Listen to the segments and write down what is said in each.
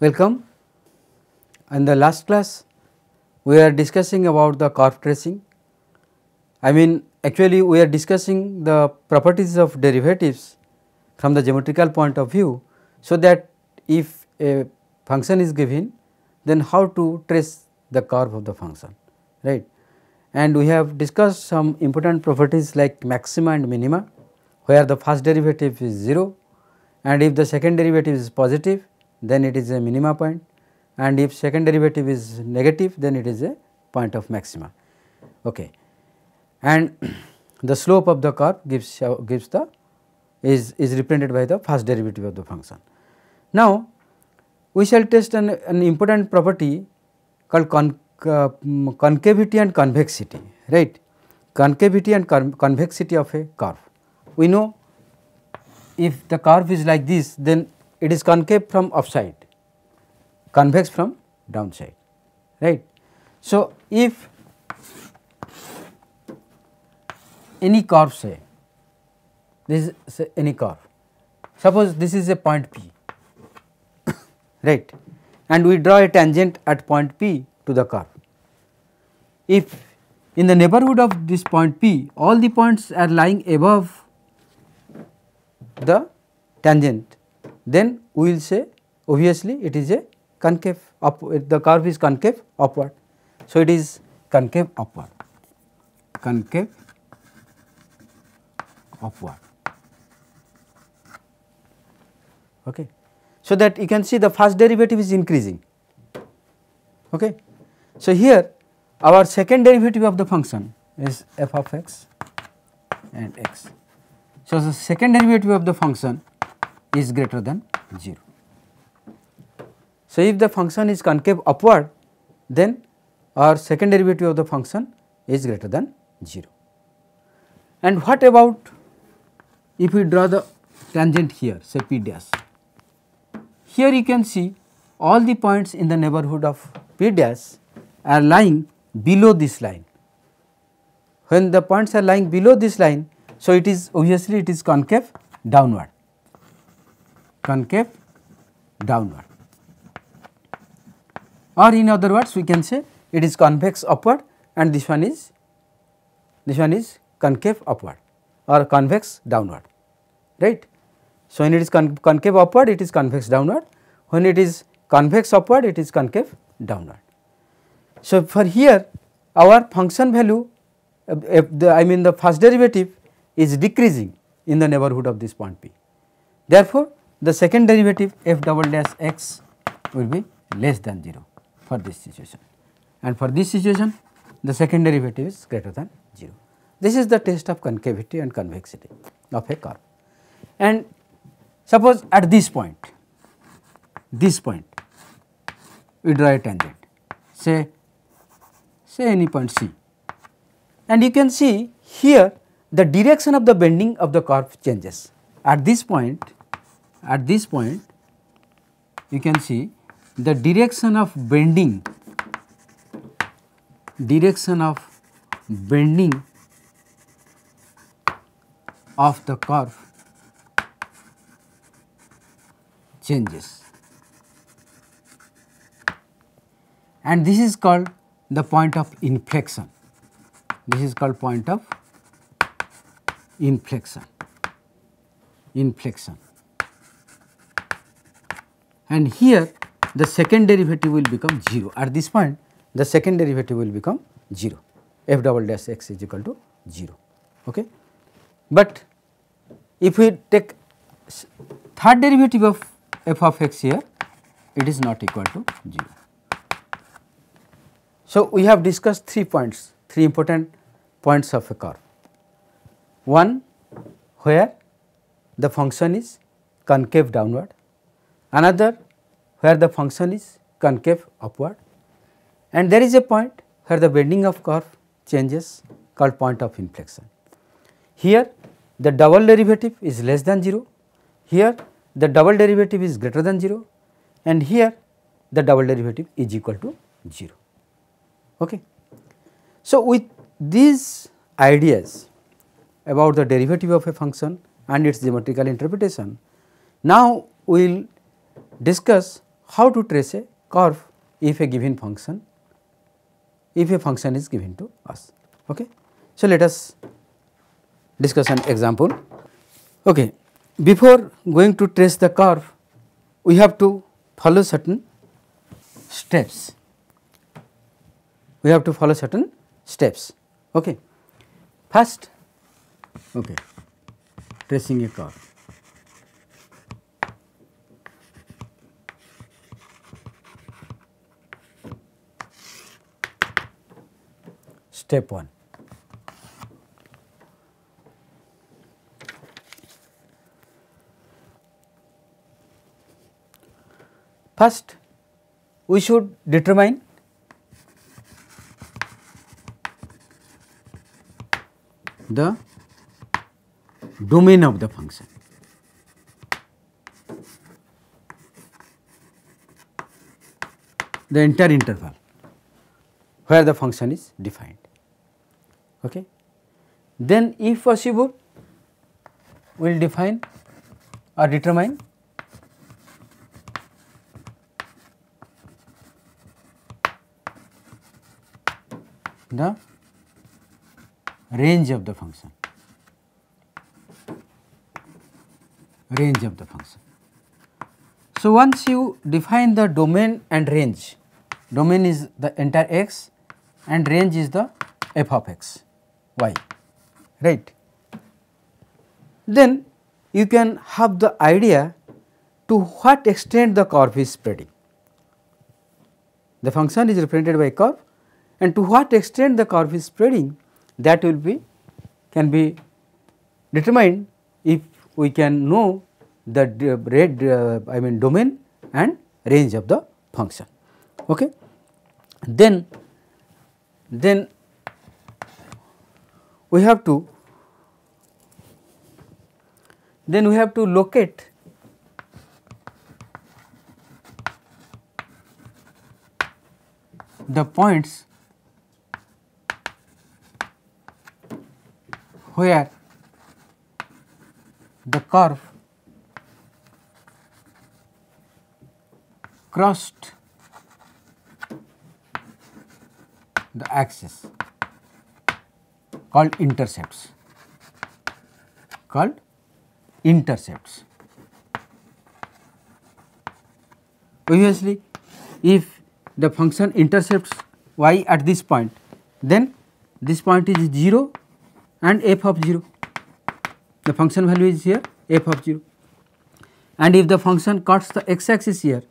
Welcome. In the last class, we are discussing about the curve tracing. Actually we are discussing the properties of derivatives from the geometrical point of view, so that if a function is given, then how to trace the curve of the function, right. And we have discussed some important properties like maxima and minima, where the first derivative is 0, and if the second derivative is positive, then it is a minima point, and if second derivative is negative, then it is a point of maxima. Okay. And the slope of the curve gives the is represented by the first derivative of the function. Now, we shall test an important property called concavity and convexity, right. Concavity and convexity of a curve. We know if the curve is like this, then it is concave from upside, convex from downside, right. So, if any curve, say this is any curve, suppose this is a point P, right, and we draw a tangent at point P to the curve. If in the neighborhood of this point P all the points are lying above the tangent, then we will say obviously it is a concave the curve is concave upward. So, it is concave upward, concave upward. Okay. So, that you can see the first derivative is increasing. Okay. So, here our second derivative of the function is f of x and x. So, the second derivative of the function is greater than 0. So, if the function is concave upward, then our second derivative of the function is greater than 0. And what about if we draw the tangent here, say P dash? Here you can see all the points in the neighborhood of P dash are lying below this line. When the points are lying below this line, so it is obviously it is concave downward, concave downward, or in other words we can say it is convex upward, and this one is concave upward or convex downward, right. So, when it is concave upward, it is convex downward. When it is convex upward, it is concave downward. So, for here our function value the first derivative is decreasing in the neighborhood of this point P. Therefore, the second derivative f double dash x will be less than 0 for this situation, and for this situation the second derivative is greater than 0. This is the test of concavity and convexity of a curve. And suppose at this point we draw a tangent, say any point C, and you can see here the direction of the bending of the curve changes. At this point you can see the direction of bending of the curve changes, and this is called the point of inflection. This is called point of inflection, and here the second derivative will become 0. At this point the second derivative will become 0, f double dash x is equal to 0. Okay. But if we take third derivative of f of x here, it is not equal to 0. So, we have discussed 3 points, 3 important points of a curve. One, where the function is concave downward, another where the function is concave upward, and there is a point where the bending of curve changes called point of inflection. Here the double derivative is less than 0, here the double derivative is greater than 0, and here the double derivative is equal to 0. Okay. So, with these ideas about the derivative of a function and its geometrical interpretation, now we will discuss how to trace a curve if a given function, if a function is given to us. Okay. So, let us discuss an example. Okay. Before going to trace the curve, we have to follow certain steps. We have to follow certain steps. Okay. First, okay, tracing a curve. Step 1. First, we should determine the domain of the function. The entire interval where the function is defined. Okay. Then, if possible, we will define or determine the range of the function, range of the function. So, once you define the domain and range, domain is the entire x and range is the f of x, y, right. Then you can have the idea to what extent the curve is spreading. The function is represented by a curve, and to what extent the curve is spreading, that will be can be determined if we can know the domain and range of the function. Okay. Then we have to locate the points where the curve crossed the axis, called intercepts, Obviously, if the function intercepts y at this point, then this point is 0 and f of 0, the function value is here f of 0, and if the function cuts the x axis here,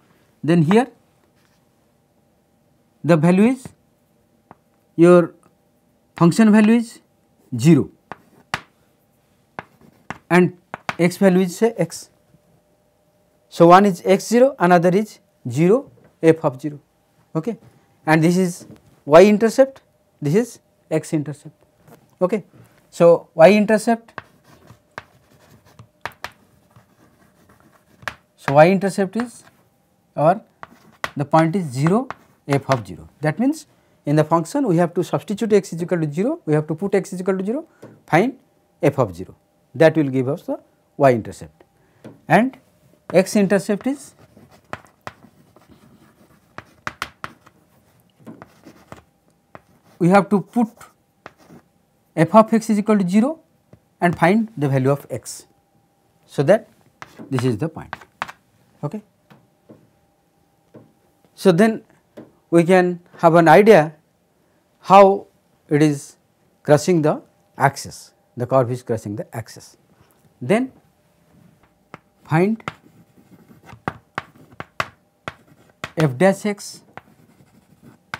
then here the value is, your function value is 0 and x value is say x. So, one is x 0, another is 0 f of 0, okay. And this is y intercept, this is x intercept. Okay. So, y intercept, is or the point is 0 f of 0. That means, in the function we have to substitute x is equal to 0, we have to put x is equal to 0, find f of 0, that will give us the y intercept, and x intercept is we have to put f of x is equal to 0 and find the value of x. So, that this is the point. Okay. So, then we can have an idea how it is crossing the axis, the curve is crossing the axis. Then find f dash x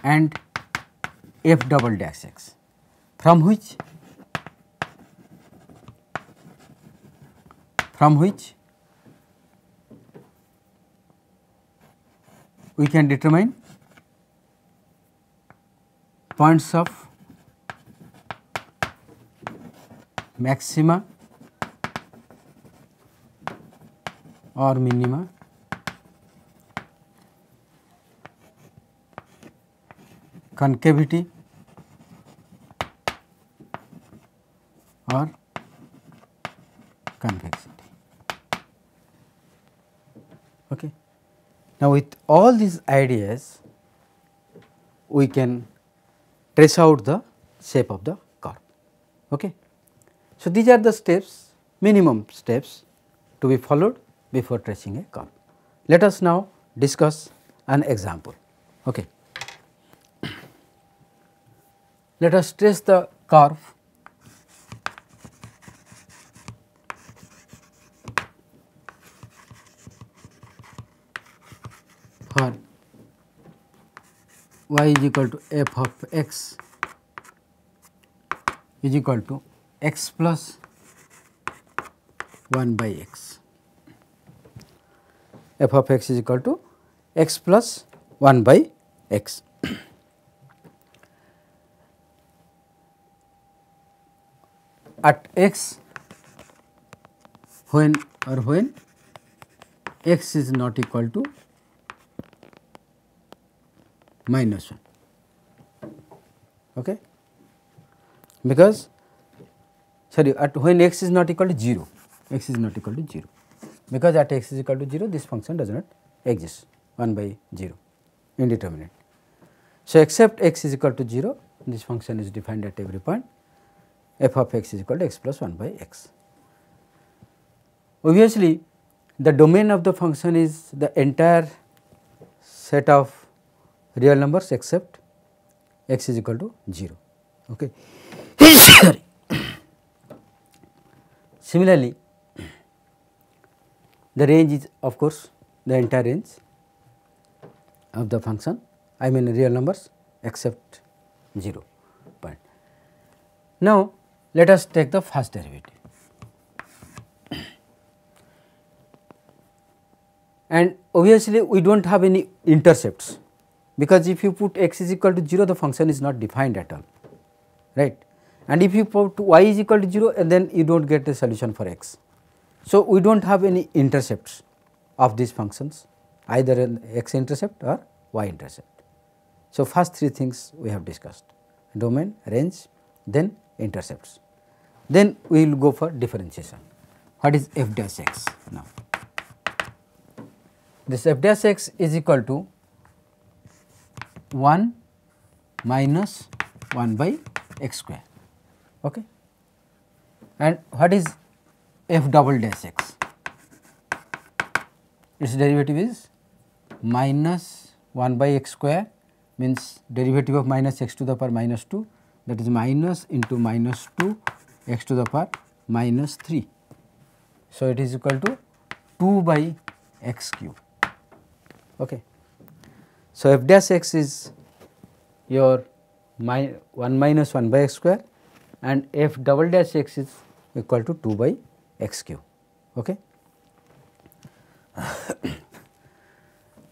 and f double dash x, from which we can determine points of maxima or minima concavity or convexity. Okay. Now, with all these ideas, we can trace out the shape of the curve. Okay. So, these are the steps, minimum steps to be followed before tracing a curve. Let us now discuss an example. Okay. Let us trace the curve for y is equal to f of x is equal to x plus 1 by x. F of x is equal to x plus 1 by x. At x, when x is not equal to minus 1, okay, because sorry, at when x is not equal to 0, x is not equal to 0, because at x is equal to 0 this function does not exist, 1 by 0, indeterminate. So, except x is equal to 0, this function is defined at every point, f of x is equal to x plus 1 by x. Obviously, the domain of the function is the entire set of real numbers except x is equal to 0. Okay. Similarly, the range is of course the entire range of the function, I mean real numbers except 0 point. Now, let us take the first derivative. And obviously, we do not have any intercepts, because if you put x is equal to 0, the function is not defined at all, right. And if you put y is equal to 0, and then you do not get a solution for x. So, we do not have any intercepts of these functions, either an x intercept or y intercept. So, first three things we have discussed: domain, range, then intercepts. Then we will go for differentiation. What is f dash x now? This f dash x is equal to 1 minus 1 by x square, okay. And what is f double dash x? Its derivative is minus 1 by x square, means derivative of minus x to the power minus 2, that is minus into minus 2 x to the power minus 3. So, it is equal to 2 by x cube. Okay. So, f dash x is your 1 minus 1 by x square, and f double dash x is equal to 2 by x cube. Okay.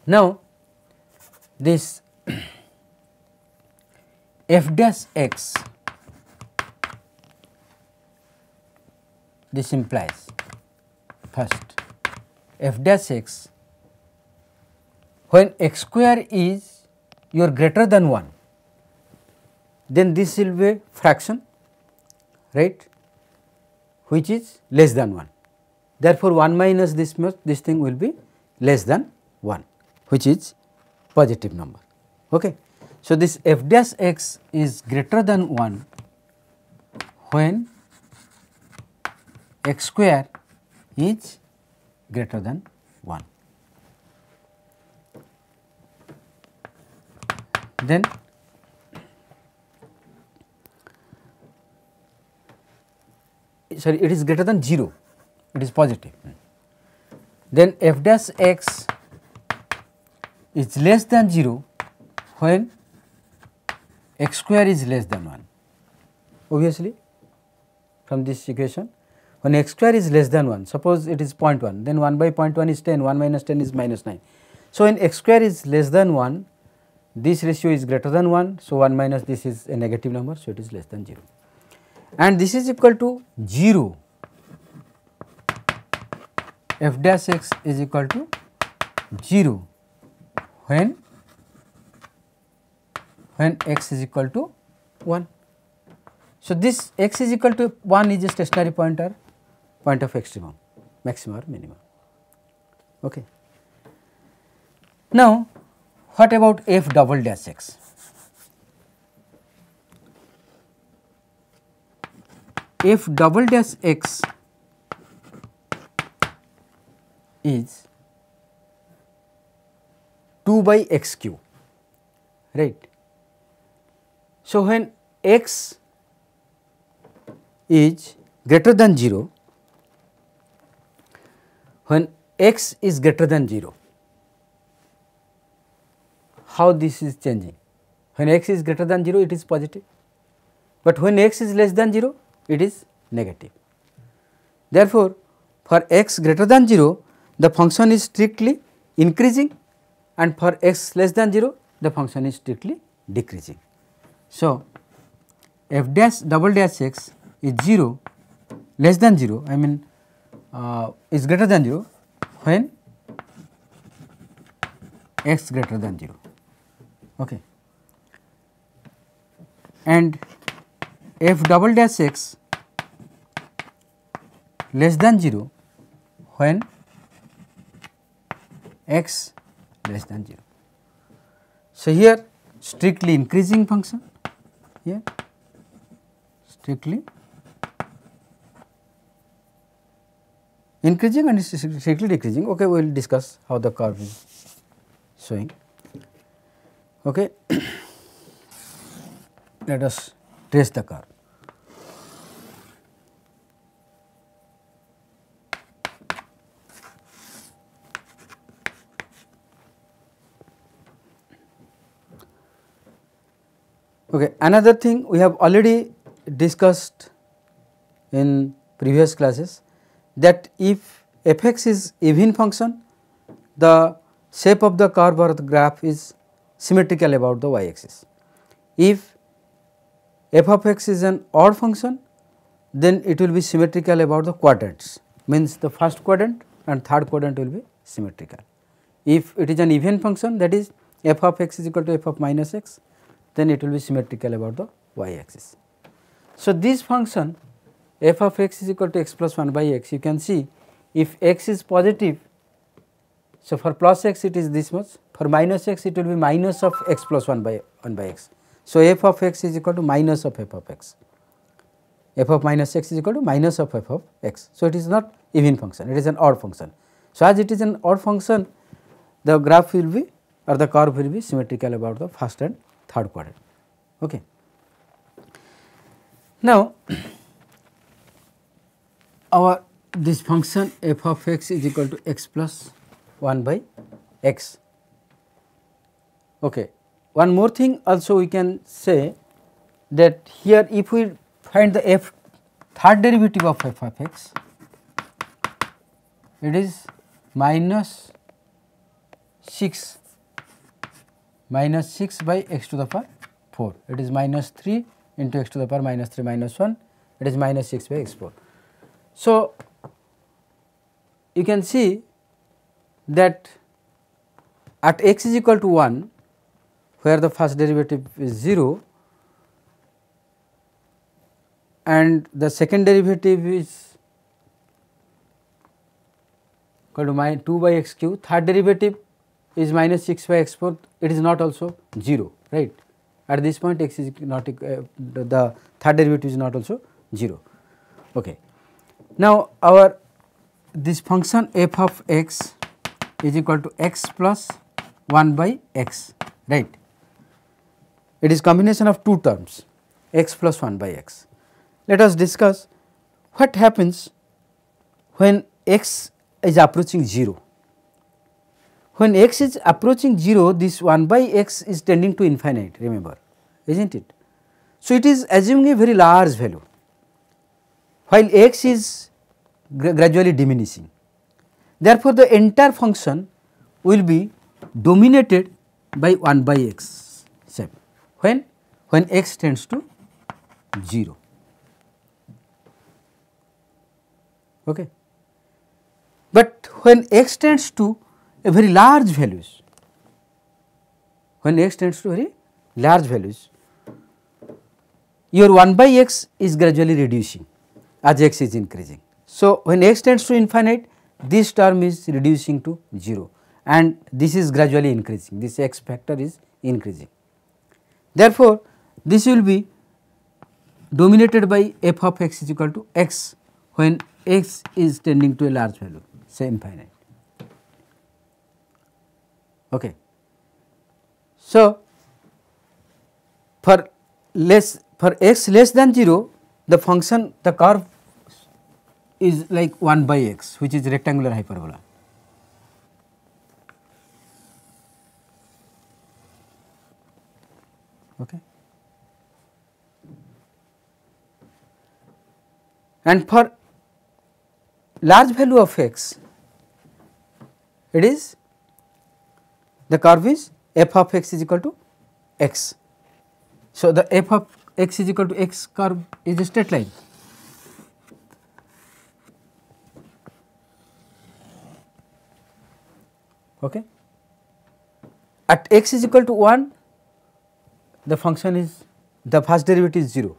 Now, this f dash x, this implies first f dash x when x square is your greater than 1, then this will be a fraction, right, which is less than 1. Therefore, 1 minus this thing will be less than 1, which is positive number. Okay. So, this f dash x is greater than 1 when x square is greater than 1. Then sorry, it is greater than 0, it is positive. Then f dash x is less than 0 when x square is less than 1. Obviously, from this equation, when x square is less than 1, suppose it is 0.1, then 1 by 0.1 is 10, 1 minus 10 is minus 9. So, when x square is less than 1, this ratio is greater than 1. So, 1 minus this is a negative number. So, it is less than 0, and this is equal to 0. F dash x is equal to 0 when x is equal to 1. So, this x is equal to 1 is a stationary pointer, point of extremum, maximum or minimum. Okay. Now, what about f double dash x? F double dash x is 2 by x cube, right. So, when x is greater than 0, when x is greater than 0, how this is changing? When x is greater than 0, it is positive, but when x is less than 0, it is negative. Therefore, for x greater than 0, the function is strictly increasing, and for x less than 0, the function is strictly decreasing. So, f dash double dash x is 0 less than 0, I mean is greater than 0 when x greater than 0, okay. And f double dash x less than 0 when x less than 0. So, here strictly increasing function, here strictly increasing and strictly decreasing. Okay, we will discuss how the curve is showing. Okay. Let us trace the curve. Okay. Another thing we have already discussed in previous classes, that if f x is even function, the shape of the curve or the graph is symmetrical about the y axis. If f of x is an odd function, then it will be symmetrical about the quadrants, means the first quadrant and third quadrant will be symmetrical. If it is an even function, that is f of x is equal to f of minus x, then it will be symmetrical about the y axis. So, this function f of x is equal to x plus 1 by x, you can see if x is positive, so for plus x it is this much, for minus x it will be minus of x plus 1 by x. So, f of x is equal to minus of f of x, f of minus x is equal to minus of f of x. So, it is not even function, it is an odd function. So, as it is an odd function, the graph will be or the curve will be symmetrical about the first and third quadrant. Okay. Now, our this function f of x is equal to x plus 1 by x. Okay. One more thing also we can say, that here if we find the third derivative of f of x, it is minus 6 by x to the power 4, it is minus 3 into x to the power minus 3 minus 1, it is minus 6 by x 4. So, you can see that at x is equal to 1, where the first derivative is 0 and the second derivative is equal to 2 by x cube, third derivative is minus 6 by x 4, it is not also 0, right. At this point x is not the third derivative is not also 0. Okay. Now, our this function f of x is equal to x plus 1 by x, right. It is combination of two terms, x plus 1 by x. Let us discuss what happens when x is approaching 0. When x is approaching 0, this 1 by x is tending to infinite, remember, is not it? So, it is assuming a very large value, while x is gradually diminishing. Therefore, the entire function will be dominated by 1 by x shape when x tends to 0. Okay. But when x tends to a very large values, your 1 by x is gradually reducing as x is increasing. So, when x tends to infinite, this term is reducing to 0, and this is gradually increasing, this x factor is increasing. Therefore, this will be dominated by f of x is equal to x when x is tending to a large value, say infinite. Okay. So, for x less than 0, the function, the curve is like 1 by x, which is rectangular hyperbola. Okay. And for large value of x, it is the curve is f of x is equal to x. So, the f of x is equal to x curve is a straight line. Okay. At x is equal to 1, the function is, the first derivative is 0.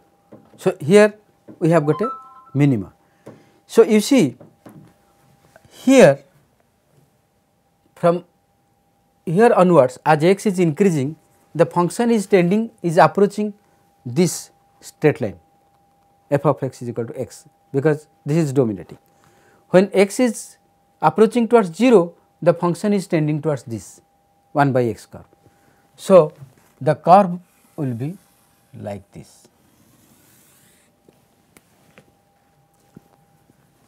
So, here we have got a minima. So, you see here from here onwards, as x is increasing, the function is tending, is approaching this straight line f of x is equal to x, because this is dominating. When x is approaching towards 0, the function is tending towards this 1 by x curve. So, the curve will be like this.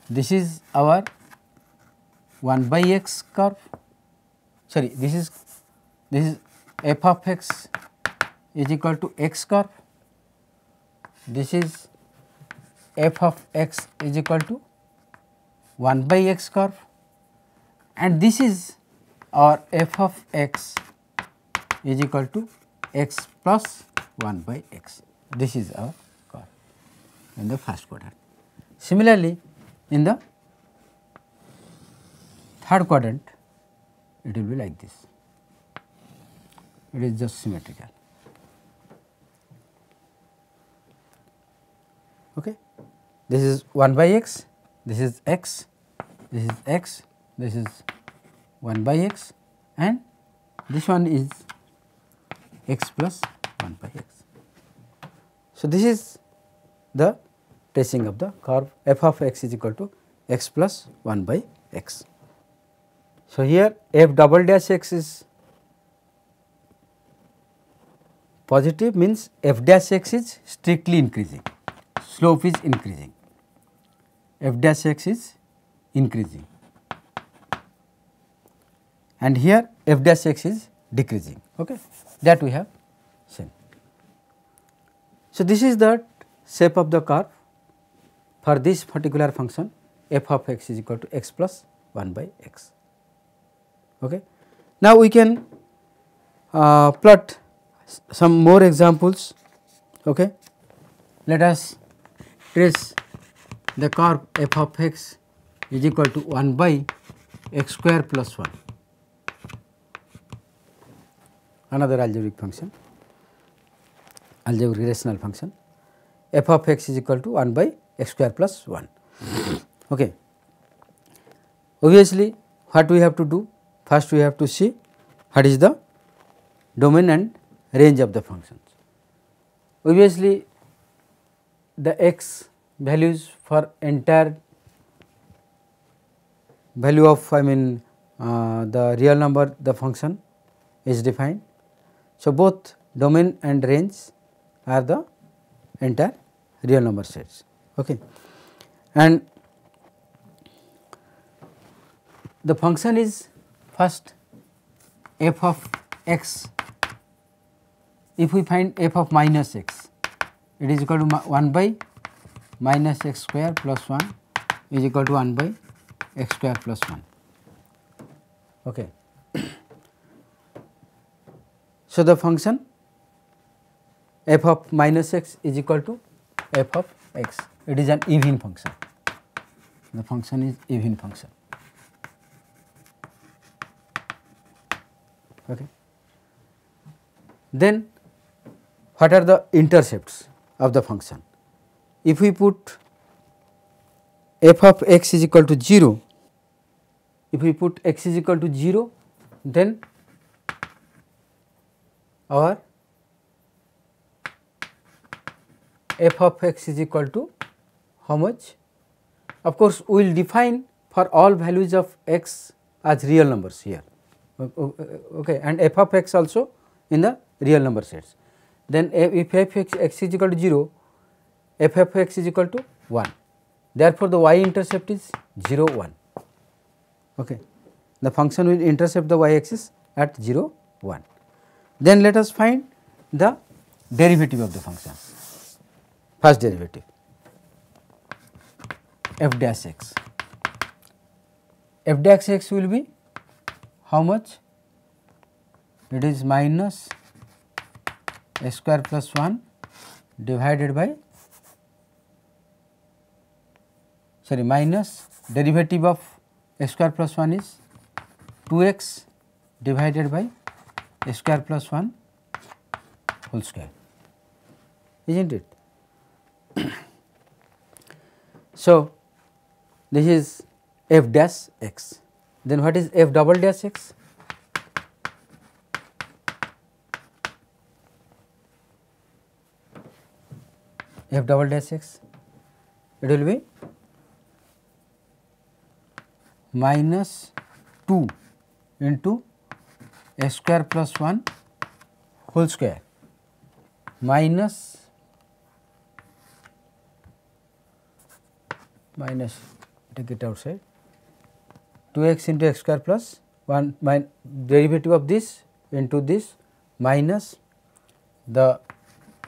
This is our 1 by x curve, sorry, this is f of x is equal to x curve, this is f of x is equal to 1 by x curve, and this is our f of x is equal to x plus 1 by x. This is our curve in the first quadrant. Similarly, in the third quadrant, it will be like this. It is just symmetrical. Okay. This is 1 by x, this is x, this is x, this is 1 by x, and this one is x plus 1 by x. So, this is the tracing of the curve f of x is equal to x plus 1 by x. So, here f double dash x is positive, means f dash x is strictly increasing, slope is increasing, f dash x is increasing, and here f dash x is decreasing. Okay. That we have seen. So, this is the shape of the curve for this particular function f of x is equal to x plus 1 by x. Okay. Now, we can plot some more examples. Okay. Let us trace the curve f of x is equal to 1 by x square plus 1, another algebraic function, algebraic rational function, f of x is equal to 1 by x square plus 1. Okay. Obviously, what we have to do? First, we have to see what is the domain and range of the functions. Obviously, the x values for entire value of the real number, the function is defined. So, both domain and range are the entire real number sets. Okay. And the function is first f of x. If we find f of minus x, it is equal to 1 by minus x square plus 1 is equal to 1 by x square plus 1. Okay. So, the function f of minus x is equal to f of x, it is an even function, the function is even function. Okay. Then what are the intercepts of the function? If we put f of x is equal to 0, if we put x is equal to 0, then our f of x is equal to how much? Of course, we will define for all values of x as real numbers here, okay, and f of x also in the real number sets. Then if f of x is equal to 0, f of x is equal to 1. Therefore, the y intercept is 0 1. Okay. The function will intercept the y axis at 0 1. Then let us find the derivative of the function. First derivative f dash x. F dash x will be how much? It is minus x square plus 1 divided by, sorry, minus derivative of x square plus 1 is 2x divided by x square plus 1 whole square, is not it? So, this is f dash x. Then what is f double dash x? F double dash x, it will be minus 2 into x square plus 1 whole square minus take it outside 2x into x square plus 1 derivative of this into this minus the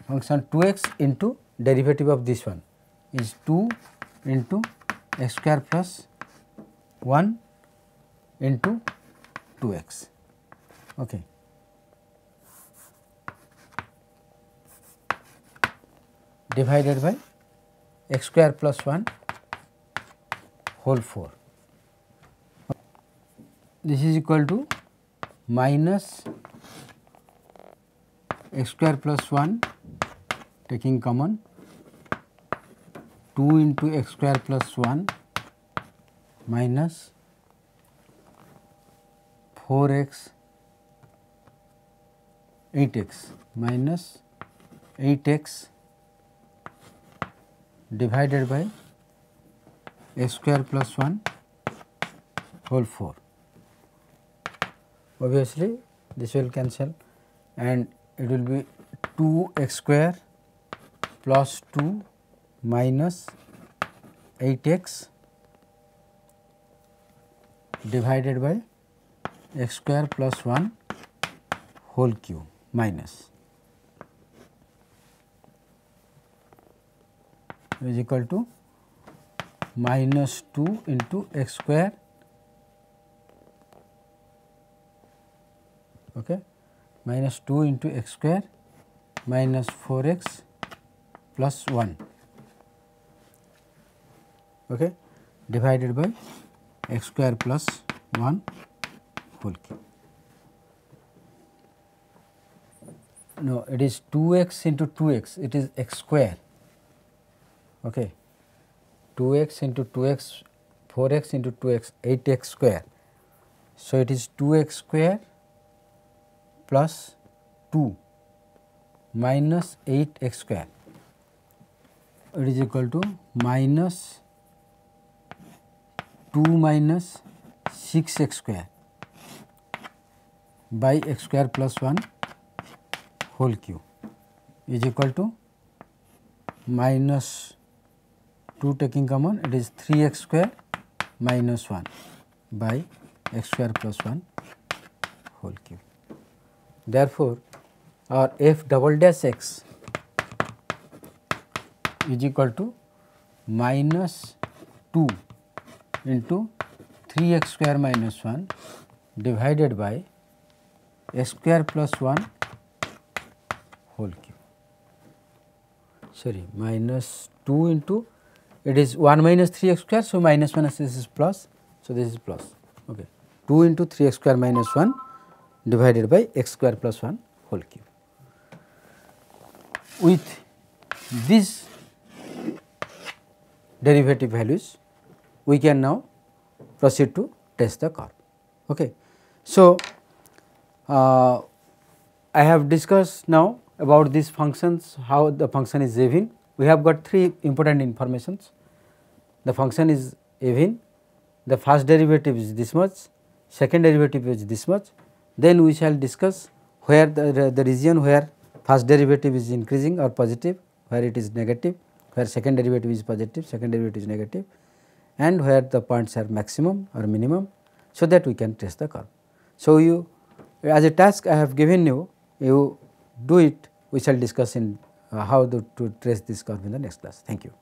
function 2x into derivative of this one is 2 into x square plus 1 into 2x. Okay. Divided by x square plus 1 whole 4. This is equal to minus x square plus 1 taking common 2 into x square plus 1 minus 4x 8x minus 8x divided by x square plus 1 whole 4. Obviously, this will cancel and it will be 2x square plus 2 minus 8x divided by x square plus 1 whole cube minus is equal to minus 2 into x square, okay, minus 2 into x square minus 4x plus 1, okay, divided by x square plus 1 whole cube. No, it is 2x into 2x, it is x square, okay, 2x into 2x, 4x into 2x, 8x square. So, it is 2x square plus 2 minus 8x square, it is equal to minus 2 minus 6x square by x square plus 1 whole cube is equal to minus 2 taking common, it is 3x square minus 1 by x square plus 1 whole cube. Therefore, our f double dash x is equal to minus 2 into 3x square minus 1 divided by x square plus 1 whole cube. Sorry, minus 2 into, it is 1 minus 3x square. So, minus 1 this is plus. So, this is plus, okay. 2 into 3x square minus 1 divided by x square plus 1 whole cube. With these derivative values, we can now proceed to test the curve. Okay. So, I have discussed now about these functions, how the function is even. We have got three important informations. The function is even, the first derivative is this much, second derivative is this much. Then we shall discuss where the region where first derivative is increasing or positive, where it is negative, where second derivative is positive, second derivative is negative, and where the points are maximum or minimum, so that we can trace the curve. So, you as a task I have given you, you do it. We shall discuss in how to trace this curve in the next class. Thank you.